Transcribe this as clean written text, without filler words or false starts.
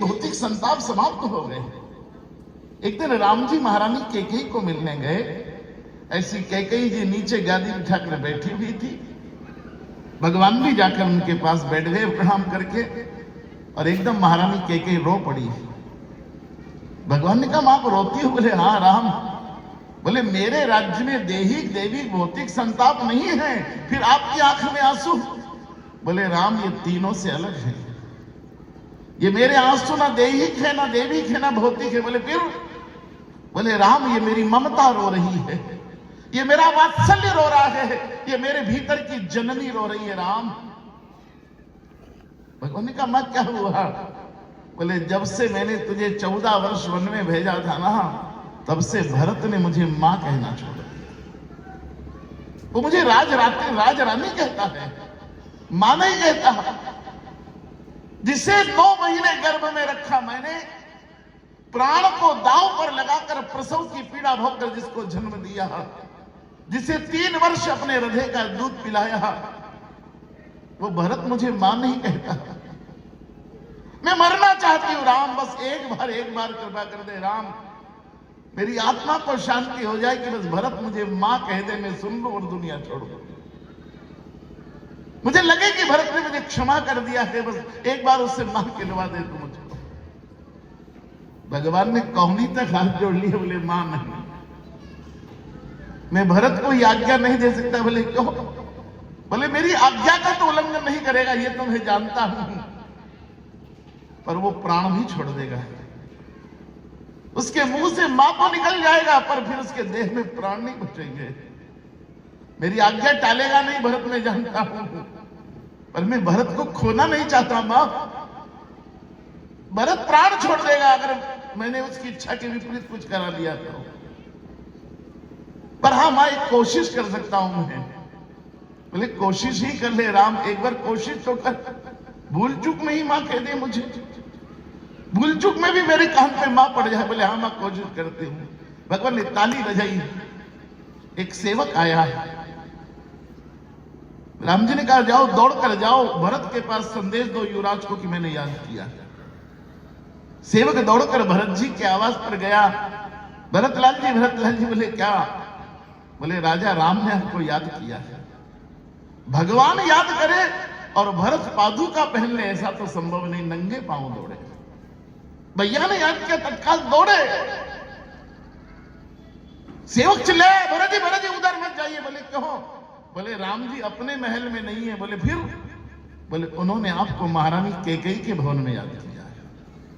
भौतिक संताप समाप्त हो गए। एक दिन राम जी महारानी कैकेयी को मिलने गए। ऐसी कैकेयी जी नीचे गादी बिठाकर बैठी हुई थी। भगवान भी जाकर उनके पास बैठ गए प्रणाम करके, और एकदम महारानी कैकेयी रो पड़ी। भगवान ने कहा, आप रोती हो? बोले हाँ राम। बोले मेरे राज्य में दैहिक दैविक भौतिक संताप नहीं है, फिर आपकी आंख में आंसू? बोले राम, ये तीनों से अलग है। ये मेरे आंसू ना दैहिक है, ना दैविक है, ना भौतिक है। बोले फिर? बोले राम, ये मेरी ममता रो रही है, ये मेरा वात्सल्य रो रहा है, ये मेरे भीतर की जननी रो रही है राम। भगवान ने कहा, मैं क्या हुआ? बोले जब से मैंने तुझे 14 वर्ष वन में भेजा था ना, तब से भरत ने मुझे मां कहना छोड़ दिया। वो मुझे राज रानी कहता है, मां नहीं कहता। जिसे 9 महीने गर्भ में रखा मैंने, प्राण को दांव पर लगाकर प्रसव की पीड़ा भोगकर जिसको जन्म दिया, जिसे 3 वर्ष अपने हृदय का दूध पिलाया, वो भरत मुझे मां नहीं कहता। मैं मरना चाहती हूं राम, बस एक बार कृपा कर दे राम, मेरी आत्मा को शांति हो जाए कि बस भरत मुझे मां कह दे, मैं सुन लूं और दुनिया छोड़ दूं। मुझे लगे कि भरत ने मुझे क्षमा कर दिया है, बस एक बार उससे मां कहलवा दे तू मुझको। भगवान ने कौनी तक हाथ जोड़ लिए। बोले मां नहीं, मैं भरत को आज्ञा नहीं दे सकता। बोले क्यों? बोले मेरी आज्ञा का तो उल्लंघन नहीं करेगा, ये तो मैं जानता हूं, पर वो प्राण भी छोड़ देगा। उसके मुंह से मां तो निकल जाएगा, पर फिर उसके देह में प्राण नहीं बचेंगे। मेरी आज्ञा टालेगा नहीं, भरत मैं जानता हूं, पर मैं भरत को खोना नहीं चाहता मां। भरत प्राण छोड़ देगा अगर मैंने उसकी इच्छा के विपरीत कुछ करा लिया तो। पर हाँ मां, एक कोशिश कर सकता हूं मैं। बोले कोशिश ही कर ले राम, एक बार कोशिश तो कर। भूल चूक में ही मां कह दे मुझे, भूल चूक में भी मेरे कान पे मां पड़ जाए। बोले हाँ मां, कोशिश करती हूं। भगवान ने ताली बजाई। एक सेवक आया, राम जी ने कहा जाओ, दौड़ कर जाओ, भरत के पास संदेश दो युवराज को कि मैंने याद किया। सेवक दौड़कर भरत जी के आवाज पर गया। भरतलाल जी। बोले क्या? बोले राजा राम ने आपको याद किया है। भगवान याद करे और भरत पादुका पहन ले, ऐसा तो संभव नहीं। नंगे पांव दौड़े। भैया ने याद किया, तत्काल दौड़े। सेवक चिल्लाए, भरत जी उधर मत जाइए। बोले क्यों? बोले राम जी अपने महल में नहीं है। बोले फिर? बोले उन्होंने आपको महारानी कैकेयी के भवन में याद किया।